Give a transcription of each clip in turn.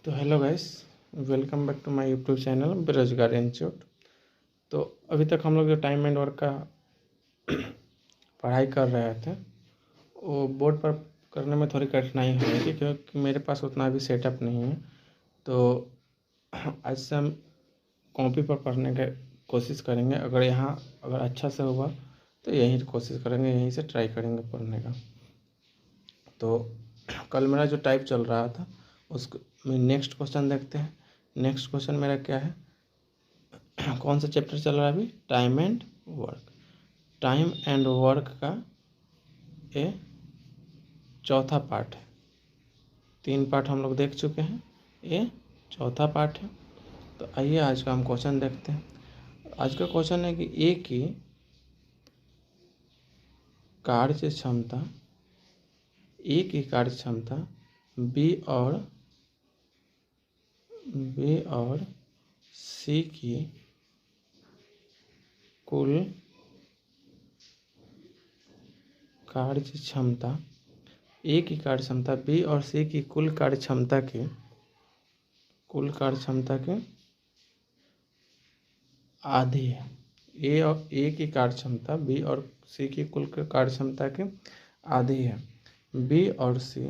तो hello guys, welcome back to my YouTube channel बेरोजगार institute. तो अभी तक हम लोग जो टाइम एंड वर्क का पढ़ाई कर रहे थे वो बोर्ड पर करने में थोड़ी कठिनाई हो रही थी क्योंकि मेरे पास उतना भी सेटअप नहीं है। तो आज से हम कॉपी पर पढ़ने की कोशिश करेंगे। अगर अच्छा से हुआ तो यहीं कोशिश करेंगे, यहीं से ट्राई करेंगे पढ़ने का। तो कल मेरा जो टाइप चल रहा था उसको नेक्स्ट क्वेश्चन देखते हैं। नेक्स्ट क्वेश्चन मेरा क्या है, कौन सा चैप्टर चल रहा है अभी? Time and work. Time and work का ये चौथा पार्ट है। 3 पार्ट हम लोग देख चुके हैं, ये चौथा पार्ट है। तो आइए आज का हम क्वेश्चन देखते हैं। आज का क्वेश्चन है कि ए की कार्य क्षमता बी और सी की कुल कार्य क्षमता, ए की कार्य क्षमता बी और सी की कुल कार्य क्षमता के आधी है। ए की कार्य क्षमता बी और सी की कुल कार्य क्षमता के आधी है। बी और सी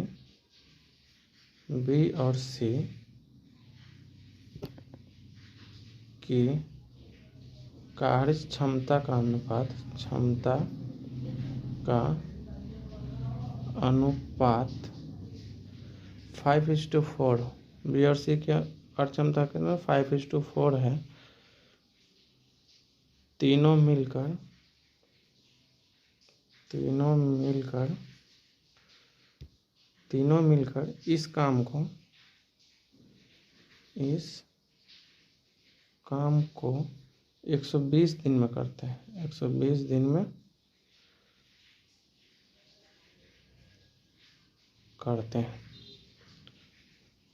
की कार्य क्षमता का अनुपात 5:4। बी और सी की कार्य क्षमता के 5:4 है। तीनों मिलकर इस काम को 120 दिन में करते हैं। 120 दिन में करते हैं।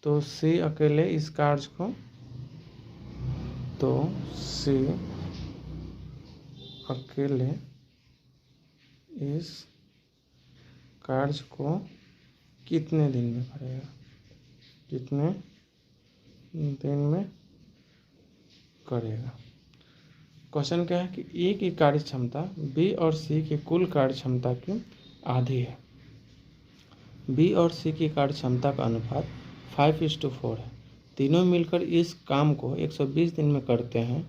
तो सी अकेले इस कार्य को कितने दिन में करेगा? क्वेश्चन क्या है कि ए की कार्य क्षमता बी और सी की कुल कार्य क्षमता की आधी है। बी और सी की कार्य क्षमता का अनुपात 5:4 है। तीनों मिलकर इस काम को 120 दिन में करते हैं।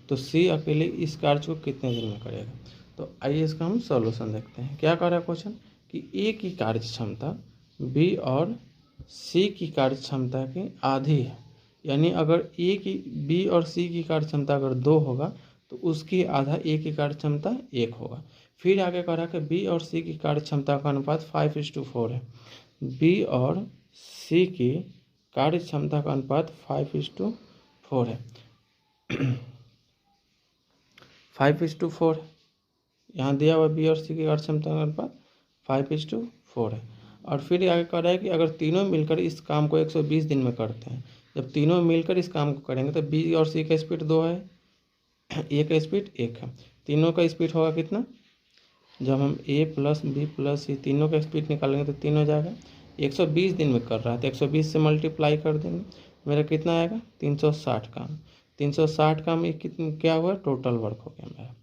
तो सी अकेले इस कार्य को कितने दिन में करेगा? तो आइए इसका हम सॉल्यूशन देखते हैं। क्या कह रहा है क्वेश्चन कि ए की कार्य क्षमता बी और सी की कार्य क्षमता की आधी है। यानी अगर बी और सी की कार्य क्षमता अगर 2 होगा तो उसकी आधा ए की कार्य क्षमता 1 होगा। फिर आगे कह रहा है कि बी और सी की कार्य क्षमता का अनुपात 5:4 है। बी और सी की कार्य क्षमता का अनुपात 5:4 है। 5:4 यहाँ दिया हुआ बी और सी की कार्य क्षमता का अनुपात 5:4 है। और फिर आगे कह रहा है कि अगर तीनों मिलकर इस काम को 120 दिन में करते हैं, जब तीनों मिलकर इस काम को करेंगे तो बी और सी का स्पीड 2 है, ए का स्पीड 1 है। तीनों का स्पीड होगा कितना? जब हम ए प्लस बी प्लस सी तीनों का स्पीड निकालेंगे तो 3 हो जाएगा। 120 दिन में कर रहा है तो 120 से मल्टीप्लाई कर देंगे, मेरा कितना आएगा? 360 काम। 360 काम ये क्या हुआ? टोटल वर्क हो गया मेरा।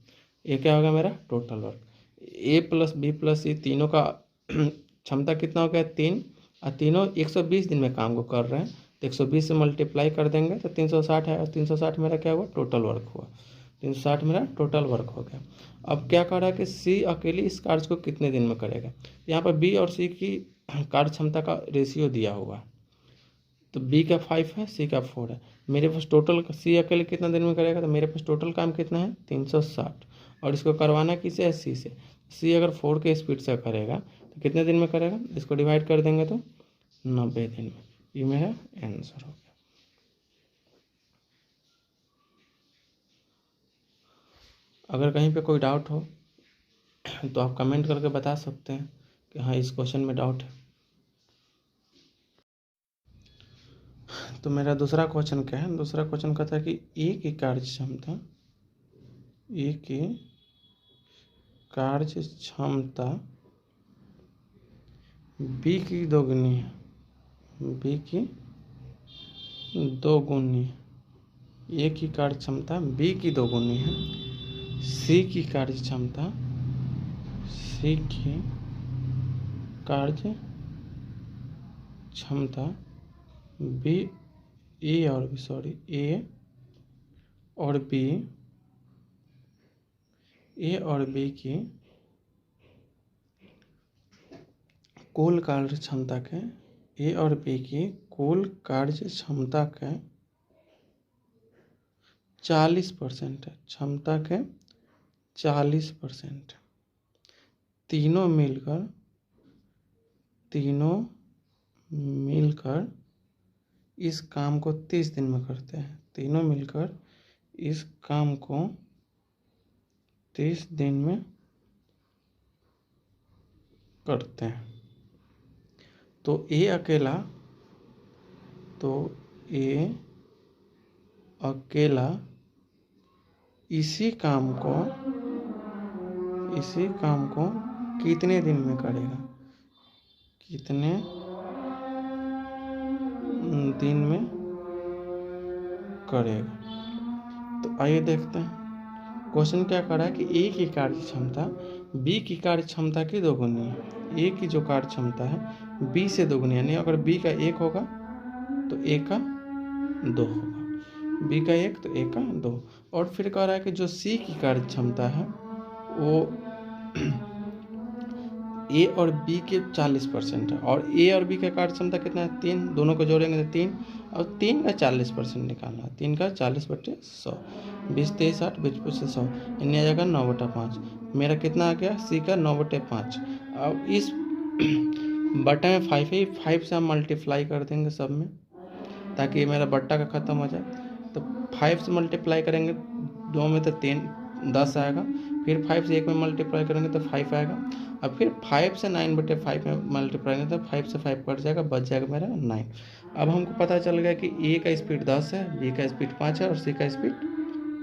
ये क्या होगा मेरा? Total work. A plus B plus C तीनों का क्षमता कितना हो गया? 3। और तीनों 120 दिन में काम को कर रहे हैं तो 120 से मल्टीप्लाई कर देंगे तो 360 है। और 360 मेरा क्या हुआ? टोटल वर्क हुआ। 360 मेरा टोटल वर्क हो गया। अब क्या कर रहा है कि सी अकेले इस कार्य को कितने दिन में करेगा? यहाँ पर बी और सी की कार्य क्षमता का रेशियो दिया हुआ, तो बी का 5 है, सी का 4 है। मेरे पास टोटल सी अकेले कितना दिन में करेगा? तो मेरे पास टोटल काम कितना है? 360। और इसको करवाना किसे है? सी से। सी अगर 4 के स्पीड से करेगा तो कितने दिन में करेगा? इसको डिवाइड कर देंगे तो 90 दिन में। ये मेरा आंसर हो गया। अगर कहीं पे कोई डाउट हो तो आप कमेंट करके बता सकते हैं कि हाँ इस क्वेश्चन में डाउट है। तो मेरा दूसरा क्वेश्चन क्या है? दूसरा क्वेश्चन कहता है कि ए की कार्य क्षमता बी की दोगुनी है। बी की दोगुनी, ए की कार्य क्षमता बी की दोगुनी है। सी की कार्य क्षमता, सी की कार्य क्षमता बी, ए और बी, सॉरी ए और बी की कुल कार्य क्षमता के, ए और बी की कुल कार्य क्षमता के 40% है, क्षमता के 40%। तीनों मिलकर इस काम को 30 दिन में करते हैं। तीनों मिलकर इस काम को 30 दिन में करते हैं। तो ए अकेला इसी काम को कितने दिन में करेगा, कितने दिन में करेगा। तो आइए देखते हैं क्वेश्चन क्या कर रहा है कि ए की कार्य क्षमता बी की कार्य क्षमता की दोगुनी है। ए की जो कार्य क्षमता है बी से दोगुनी है, यानी अगर बी का 1 होगा तो ए का 2 होगा, बी का 1 तो ए का 2। और फिर कह रहा है कि जो सी की कार्य क्षमता है वो ए और बी के 40% है, और ए और बी का कार्य क्षमता कितना है 3, दोनों को जोड़ेंगे तो 3, और 3 का 40% निकालना है। 3 का 40/100, 20 23 60, 20/100, यानी आ जाएगा 9/5। मेरा कितना आ गया सी का 9/5। अब इस बट्टा में 5 है, 5 से हम मल्टीप्लाई कर देंगे सब में, ताकि मेरा बट्टा का ख़त्म हो जाए। तो 5 से मल्टीप्लाई करेंगे 2 में तो 3 10 आएगा, फिर 5 से 1 में मल्टीप्लाई करेंगे तो 5 आएगा, और फिर 5 से 9/5 में मल्टीप्लाई करेंगे तो 5 से 5 कट जाएगा, बच जाएगा मेरा 9। अब हमको पता चल गया कि ए का स्पीड 10 है, बी का स्पीड 5 है और सी का स्पीड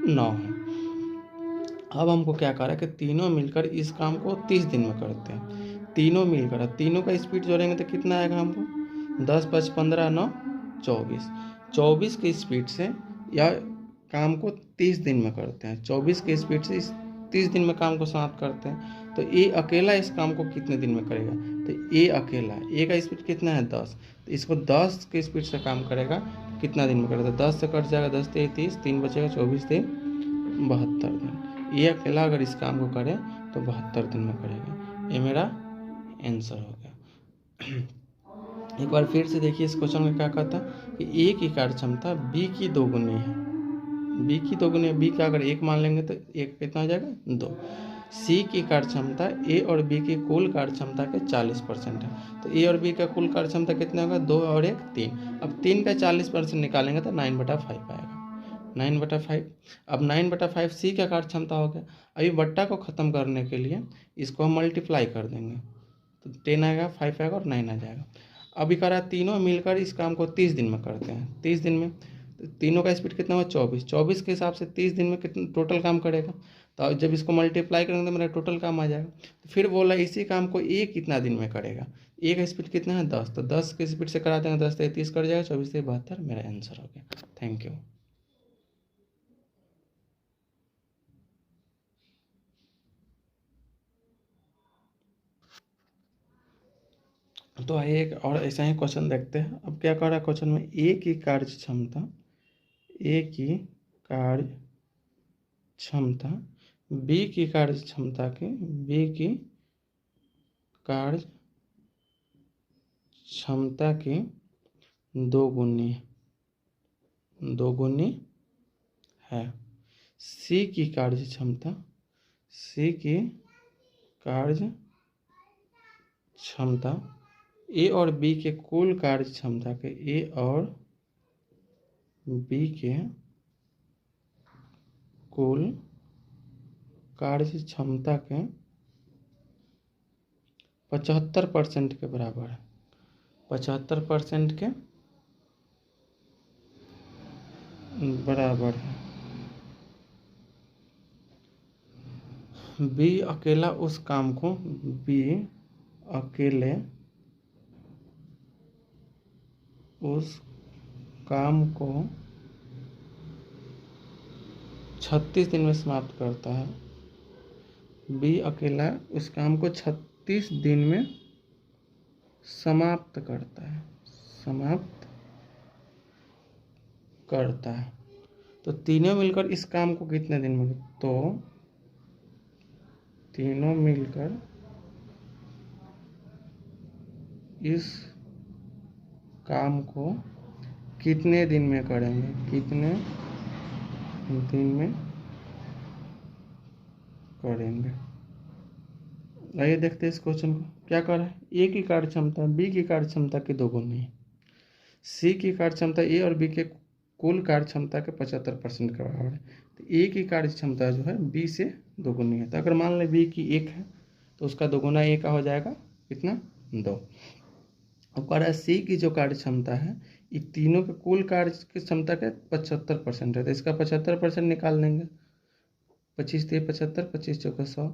9 है। अब हमको क्या करा है कि तीनों मिलकर इस काम को 30 दिन में करते हैं। तीनों मिलकर, तीनों का स्पीड जोड़ेंगे तो कितना आएगा हमको 10 5 15 9 24। 24 की स्पीड से या काम को 30 दिन में करते हैं। 24 की स्पीड से इस 30 दिन में काम को समाप्त करते हैं। तो ए अकेला इस काम को कितने दिन में करेगा, तो ए अकेला, ए का स्पीड कितना है 10, तो इसको 10 की स्पीड से काम करेगा कितना दिन में करेगा, 10 से कट जाएगा 10 3 30, 3 बचेगा 24 3 72 दिन। ए अकेला अगर इस काम को करे तो 72 दिन में करेगा। ये मेरा आंसर हो गया। एक बार फिर से देखिए इस क्वेश्चन में क्या कहता है कि ए की कार्य क्षमता बी की दोगुनी है। बी की दोगुनी, बी का अगर 1 मान लेंगे तो 1 कितना हो जाएगा 2। सी की कार्य क्षमता ए और बी की कुल कार्य क्षमता के 40% है। तो ए और बी का कुल कार्य क्षमता कितना होगा 2 और 1 3। अब 3 का 40% निकालेंगे तो 9/5 आएगा, 9/5। अब 9/5 सी का कार्य क्षमता हो गया। अभी बट्टा को ख़त्म करने के लिए इसको हम मल्टीप्लाई कर देंगे, तो 10 आएगा, 5 आएगा और 9 आ जाएगा। अभी करा तीनों मिलकर इस काम को 30 दिन में करते हैं। 30 दिन में तो तीनों का स्पीड कितना हुआ 24। 24 के हिसाब से 30 दिन में कितना टोटल काम करेगा, तो जब इसको मल्टीप्लाई करेंगे तो मेरा टोटल काम आ जाएगा। तो फिर बोला इसी काम को ए कितना दिन में करेगा, ए का स्पीड कितना है 10, तो 10 के स्पीड से करा देंगे, 10 से 30 कर जाएगा, 24 से 72, मेरा आंसर हो गया। Thank you. तो आइए एक और ऐसा ही क्वेश्चन देखते हैं। अब क्या कर रहा है क्वेश्चन में, ए की कार्य क्षमता, ए की कार्य क्षमता बी की कार्य क्षमता के, बी की कार्य क्षमता की दोगुनी है। सी की कार्य क्षमता, सी की कार्य क्षमता ए और बी के कुल कार्य क्षमता के, ए और बी के कुल कार्य क्षमता के 75% के बराबर है। 75% के बराबर है। बी अकेला उस काम को, बी अकेले उस काम को 36 दिन में समाप्त करता है, बी अकेला उस काम को 36 दिन में समाप्त करता है, तो तीनों मिलकर इस काम को कितने दिन में, तो तीनों मिलकर इस काम को कितने दिन में करेंगे, कितने दिन में करेंगे। आइए देखते हैं इस क्वेश्चन को। क्या कर रहा है, ए की कार्य क्षमता बी की कार्य क्षमता की दोगुनी है, सी की कार्य क्षमता ए और बी के कुल कार्य क्षमता के 75% के बराबर है, तो ए की कार्य क्षमता जो है बी से दोगुनी है। तो अगर मान लें बी की 1 है तो उसका दोगुना ए का हो जाएगा कितना, 2। अब कह रहा है सी की जो कार्य क्षमता है ये तीनों के कुल कार्य की क्षमता के 75% है, तो इसका 75% निकाल लेंगे। 25 3 75, 25 चौका 100,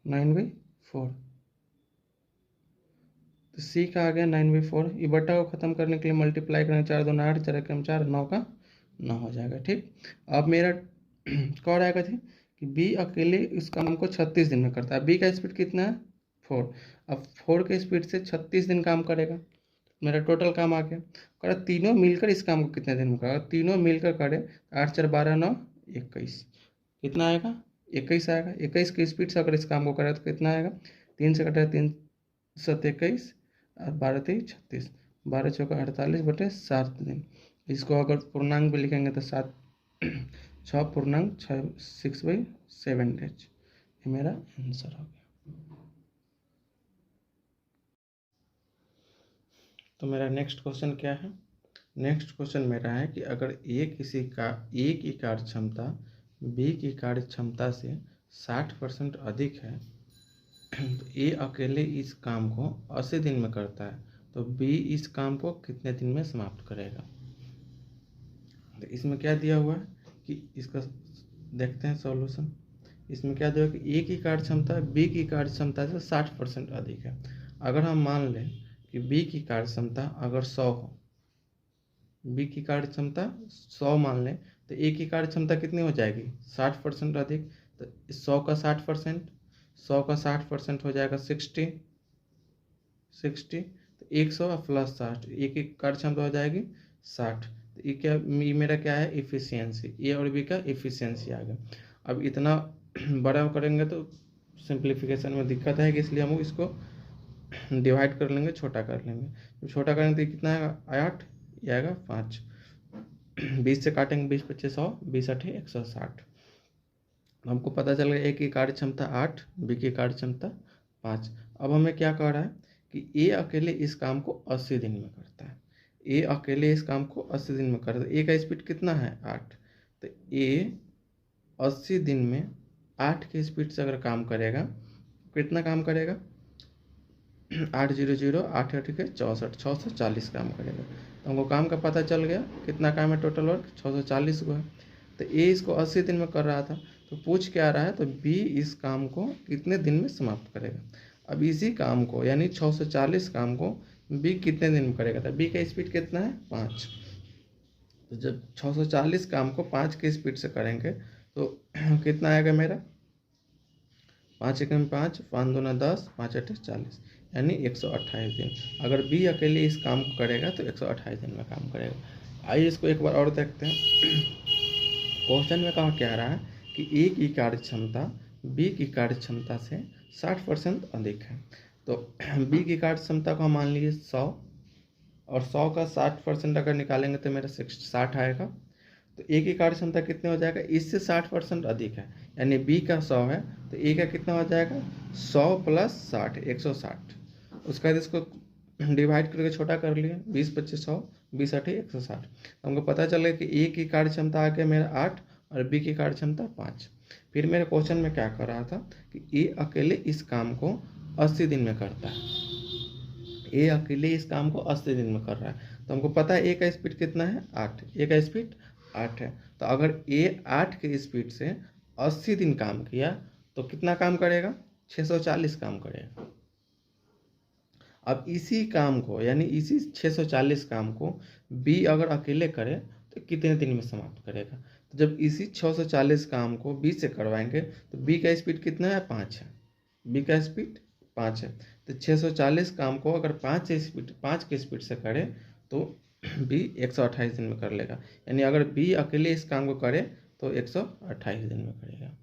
9/4। तो सी का आ गया 9/4। ये बटा को खत्म करने के लिए मल्टीप्लाई करेंगे, 4 2 8, 4 1 4, 9 का 9 हो जाएगा। ठीक, अब मेरा कह रहा है कि बी अकेले इस काम को 36 दिन में करता है। बी का स्पीड कितना है, 4। अब 4 के स्पीड से 36 दिन काम करेगा, मेरा टोटल काम आ गया। कह तीनों मिलकर इस काम को कितने दिन में करेगा, तीनों मिलकर करे 8 4 12 9 21, कितना आएगा, 21 आएगा। 21 की स्पीड से अगर इस काम को करें तो कितना आएगा, 3 से कटा 3 7 21 और 12 3 36, 12 चौका 48/7 दिन। इसको अगर पूर्णांक भी लिखेंगे तो 7 6 6/7 डेज। ये मेरा आंसर हो गया। तो मेरा नेक्स्ट क्वेश्चन क्या है, नेक्स्ट क्वेश्चन मेरा है कि अगर ए की कार्य क्षमता बी की कार्य क्षमता से 60% अधिक है तो ए अकेले इस काम को 80 दिन में करता है, तो बी इस काम को कितने दिन में समाप्त करेगा। तो इसमें क्या दिया हुआ है कि इसका देखते हैं सॉल्यूशन। इसमें क्या दिया कि ए की कार्य क्षमता बी की कार्य क्षमता से 60% अधिक है। अगर हम मान लें कि बी की कार्य क्षमता अगर 100 हो, बी की कार्य क्षमता 100 मान लें, तो ए की कार्य क्षमता कितनी हो जाएगी, 60% अधिक। तो 100 का 60%, 100 का 60% हो जाएगा 60। तो 100 प्लस 60, ए की कार्य क्षमता हो जाएगी 60। तो ये मेरा क्या है, इफिशियंसी, ए और बी का इफिशियंसी आ गया। अब इतना बड़ा करेंगे तो सिंप्लीफिकेशन में दिक्कत है, इसलिए हम इसको डिवाइड कर लेंगे, छोटा कर लेंगे। तो छोटा करेंगे तो कितना आएगा, 8, ये आएगा 5। 20 से काटेंगे 20 25 100, 20 8 160। हमको पता चल गया ए की कार्य क्षमता 8, बी की कार्य क्षमता 5। अब हमें क्या कह रहा है कि ए अकेले इस काम को 80 दिन में करता है, ए अकेले इस काम को 80 दिन में करता है। ए का स्पीड कितना है, 8। तो ए 80 दिन में 8 की स्पीड से अगर काम करेगा, कितना काम करेगा, 8 0 0 8 8 के 64, 640 काम करेगा। तो हमको काम का पता चल गया, कितना काम है टोटल वर्क, 640 को है। तो ए इसको 80 दिन में कर रहा था, तो पूछ क्या रहा है, तो बी इस काम को कितने दिन में समाप्त करेगा। अब इसी काम को यानी 640 काम को बी कितने दिन में करेगा, तो बी का स्पीड कितना है, 5। तो जब 640 काम को 5 की स्पीड से करेंगे तो कितना आएगा मेरा, 5 1 5, 5 2 10, 5 8 40, यानी 128 दिन। अगर बी अकेले इस काम को करेगा तो 128 दिन में काम करेगा। आइए इसको एक बार और देखते हैं। क्वेश्चन में कहा क्या रहा है कि ए की कार्य क्षमता बी की कार्य क्षमता से 60% अधिक है। तो बी की कार्य क्षमता को मान लीजिए 100, और 100 का 60% अगर निकालेंगे तो मेरा 60 आएगा। तो ए की कार्य क्षमता कितने हो जाएगा, इससे 60% अधिक है, यानी बी का 100 है तो ए का कितना हो जाएगा, 100 + 60 160। उसके बाद इसको डिवाइड करके छोटा कर लिए, 20 25 100, 20 8 160। हमको पता चल गया कि ए की कार्य क्षमता आ गया मेरा 8 और बी की कार्य क्षमता 5। फिर मेरे क्वेश्चन में क्या कर रहा था कि ए अकेले इस काम को 80 दिन में करता है, ए अकेले इस काम को 80 दिन में कर रहा है। तो हमको पता है ए का स्पीड कितना है, 8, ए का स्पीड 8 है। तो अगर ए 8 के स्पीड से 80 दिन काम किया तो कितना काम करेगा, 640 काम करेगा। अब इसी काम को यानी इसी 640 काम को बी अगर अकेले करे तो कितने दिन में समाप्त करेगा। तो जब इसी 640 काम को बी से करवाएंगे तो बी का स्पीड कितना है, 5 है। बी का स्पीड 5 है, तो 640 काम को अगर 5 के स्पीड से करे तो बी 128 दिन में कर लेगा। यानी अगर बी अकेले इस काम को करे तो 128 दिन में करेगा।